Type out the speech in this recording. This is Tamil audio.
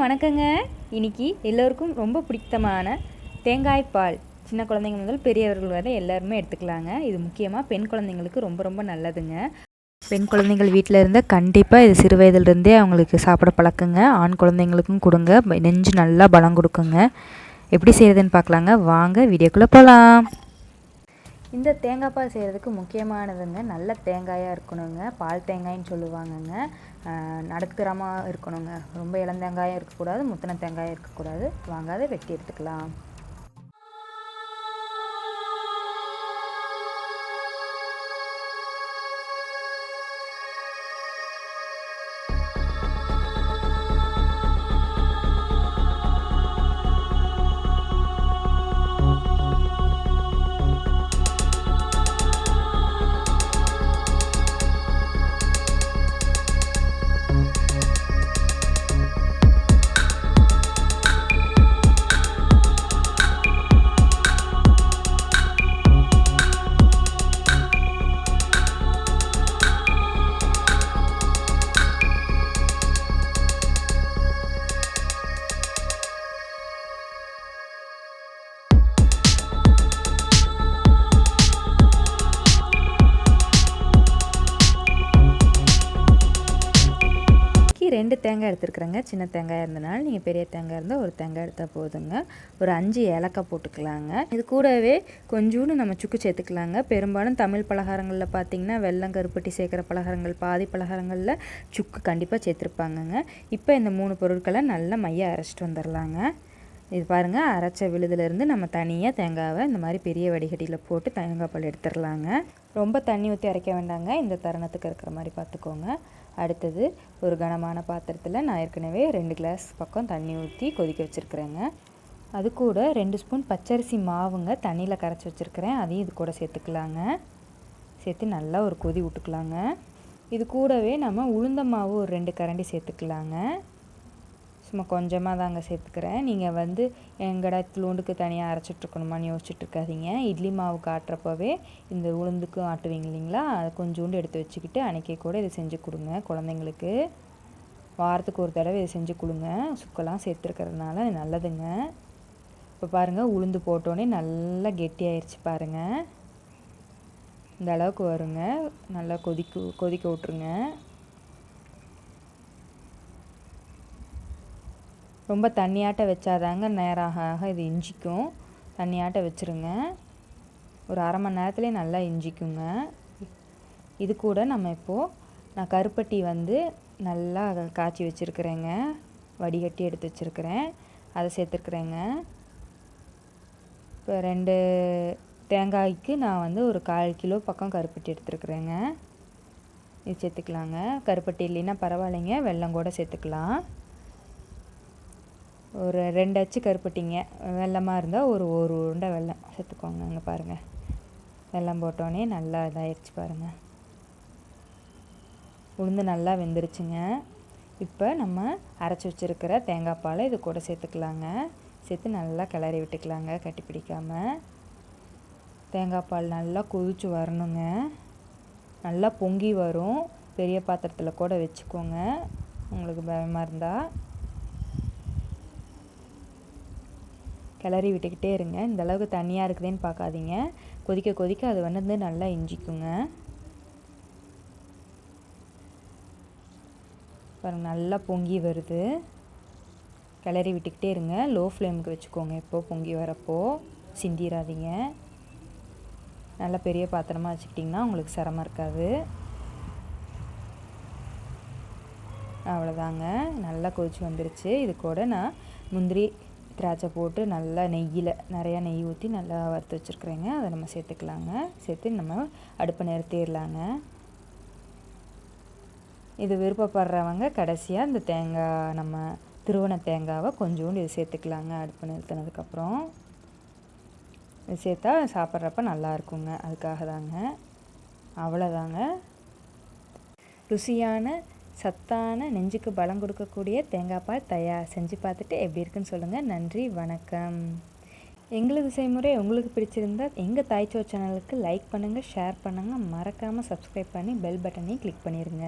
எல்லாருக்கும் வணக்கங்க. இன்னைக்கு எல்லோருக்கும் ரொம்ப பிடித்தமான தேங்காய் பால் சின்ன குழந்தைங்க முதல் பெரியவர்கள் வரை எல்லாருமே எடுத்துக்கலாங்க. இது முக்கியமாக பெண் குழந்தைங்களுக்கு ரொம்ப ரொம்ப நல்லதுங்க. பெண் குழந்தைகள் வீட்டில் இருந்தால் கண்டிப்பாக இது சிறு வயதிலிருந்தே அவங்களுக்கு சாப்பிட பழக்குங்க. ஆண் குழந்தைங்களுக்கும் கொடுங்க, நெஞ்சு நல்லா பலம் கொடுக்குங்க. எப்படி செய்கிறதுன்னு பார்க்கலாங்க. வாங்க வீடியோக்குள்ளே போகலாம். இந்த தேங்காய் பால் செய்கிறதுக்கு முக்கியமானதுங்க நல்ல தேங்காயாக இருக்கணுங்க. பால் தேங்காய்ன்னு சொல்லுவாங்கங்க. நடுத்தரமாக இருக்கணுங்க. ரொம்ப இளந்தேங்காயும் இருக்கக்கூடாது, முத்தின தேங்காயும் இருக்கக்கூடாது. வாங்க அதை வெட்டி எடுத்துக்கலாம். ரெண்டு தேங்காய் எடுத்துருக்குறேங்க. சின்ன தேங்காய் இருந்தனால நீங்கள் பெரிய தேங்காய் இருந்தால் ஒரு தேங்காய் எடுத்தால் போதுங்க. ஒரு 5 ஏலக்காய் போட்டுக்கலாங்க. இது கூடவே கொஞ்சோண்டு நம்ம சுக்கு சேர்த்துக்கலாங்க. பெரும்பாலும் தமிழ் பலகாரங்களில் பார்த்திங்கன்னா வெல்லம் கருப்பட்டி சேர்க்குற பலகாரங்கள் பாதி பலகாரங்களில் சுக்கு கண்டிப்பாக சேர்த்துருப்பாங்கங்க. இப்போ இந்த 3 பொருட்களை நல்லா மைய அரைச்சிட்டு வந்துடலாங்க. இது பாருங்கள், அரைச்ச விழுதுலேருந்து நம்ம தனியாக தேங்காவை இந்த மாதிரி பெரிய வடிகட்டியில் போட்டு தேங்காய் பால் எடுத்துடலாங்க. ரொம்ப தண்ணி ஊற்றி அரைக்க வேண்டாங்க. இந்த தருணத்துக்கு இருக்கிற மாதிரி பார்த்துக்கோங்க. அடுத்தது ஒரு கனமான பாத்திரத்தில் நான் ஏற்கனவே 2 கிளாஸ் பக்கம் தண்ணி ஊற்றி கொதிக்க வச்சுருக்குறேங்க. அது கூட 2 ஸ்பூன் பச்சரிசி மாவுங்க தண்ணியில் கரைச்சி வச்சுருக்கிறேன். அதையும் இது கூட சேர்த்துக்கலாங்க. சேர்த்து நல்லா ஒரு கொதி விட்டுக்கலாங்க. இது கூடவே நம்ம உளுந்த மாவு ஒரு 2 கரண்டி சேர்த்துக்கலாங்க. சும்மா கொஞ்சமாக தாங்க சேர்த்துக்கிறேன். நீங்கள் எங்கடா துளுண்டுக்கு தனியாக அரைச்சிட்ருக்கணுமான்னு யோசிச்சுட்ருக்காதீங்க. இட்லி மாவு காட்டுறப்பவே இந்த உளுந்துக்கும் ஆட்டுவீங்க இல்லைங்களா, அதை கொஞ்சோண்டு எடுத்து வச்சுக்கிட்டு அன்றைக்கி கூட இதை செஞ்சு கொடுங்க. குழந்தைங்களுக்கு வாரத்துக்கு ஒரு தடவை இதை செஞ்சு கொடுங்க. சுக்கெல்லாம் சேர்த்துருக்கிறதுனால அது நல்லதுங்க. இப்போ பாருங்கள், உளுந்து போட்டோன்னே நல்லா கெட்டியாயிருச்சு பாருங்கள். இந்த அளவுக்கு வருங்க. நல்லா கொதிக்க விட்ருங்க. ரொம்ப தண்ணியாட்ட வச்சாதாங்க நேரம் ஆக இது இஞ்சிக்கும். தண்ணியாட்ட வச்சுருங்க. ஒரு அரை மணி நேரத்துலேயே நல்லா இஞ்சிக்குங்க. இது கூட நம்ம நான் கருப்பட்டி நல்லா காய்ச்சி வச்சுருக்கிறேங்க. வடிகட்டி எடுத்து வச்சுருக்கிறேன், அதை சேர்த்துருக்குறேங்க. இப்போ 2 தேங்காய்க்கு நான் ஒரு 1/4 கிலோ பக்கம் கருப்பட்டி எடுத்துருக்குறேங்க. இது சேர்த்துக்கலாங்க. கருப்பட்டி இல்லைன்னா பரவாயில்லைங்க, வெல்லம் கூட சேர்த்துக்கலாம். ஒரு 2 அச்சு கருப்பட்டிங்க. வெல்லமாக இருந்தால் ஒரு உருண்டை வெல்லம் சேர்த்துக்கோங்க. அங்கே பாருங்கள், வெல்லம் போட்டோன்னே நல்லா இதாகிடுச்சு பாருங்கள். உளுந்து நல்லா வெந்துருச்சுங்க. இப்போ நம்ம அரைச்சி வச்சுருக்கிற தேங்காய் பாலை இது கூட சேர்த்துக்கலாங்க. சேர்த்து நல்லா கிளறி விட்டுக்கலாங்க, கட்டி பிடிக்காமல். தேங்காய் பால் நல்லா கொதிச்சு வரணுங்க. நல்லா பொங்கி வரும். பெரிய பாத்திரத்தில் கூட வச்சுக்கோங்க உங்களுக்கு பயமாக இருந்தால். கிளறி விட்டுக்கிட்டே இருங்க. இந்த அளவுக்கு தண்ணியாக இருக்குதுன்னு பார்க்காதீங்க. கொதிக்க கொதிக்க அது நல்லா இஞ்சிக்குங்க. பாருங்கள், நல்லா பொங்கி வருது. கிளறி விட்டுக்கிட்டே இருங்க. லோ ஃப்ளேமுக்கு வச்சுக்கோங்க. எப்போது பொங்கி வரப்போ சிந்திராதீங்க. நல்லா பெரிய பாத்திரமாக வச்சுக்கிட்டிங்கன்னா உங்களுக்கு சிரமம் இருக்காது. அவ்வளோதாங்க, நல்லா கொதிச்சு வந்துருச்சு. இது கூட நான் முந்திரி திராட்சை போட்டு நல்லா நிறையா நெய் ஊற்றி நல்லா வறுத்து வச்சுருக்குறேங்க. அதை நம்ம சேர்த்துக்கலாங்க. சேர்த்து நம்ம அடுப்பை நிறுத்திடலாங்க. இது விருப்பப்படுறவங்க கடைசியாக இந்த தேங்காய் நம்ம திருவண்ண தேங்காவை கொஞ்சோண்டு இது சேர்த்துக்கலாங்க. அடுப்பை நிறுத்தினதுக்கப்புறம் இது சேர்த்தா சாப்பிட்றப்ப நல்லா இருக்குங்க. அதுக்காக தாங்க. அவ்வளோதாங்க, ருசியான சத்தான நெஞ்சுக்கு பலம் கொடுக்கக்கூடிய தேங்காய் பால் தயார். செஞ்சு பார்த்துட்டு எப்படி இருக்குன்னு சொல்லுங்கள். நன்றி, வணக்கம். எங்களது செய்முறை உங்களுக்கு பிடிச்சிருந்தா எங்கள் தாய் சோ சேனலுக்கு லைக் பண்ணுங்கள், ஷேர் பண்ணுங்கள், மறக்காமல் சப்ஸ்கிரைப் பண்ணி பெல் பட்டனையும் கிளிக் பண்ணிடுங்க.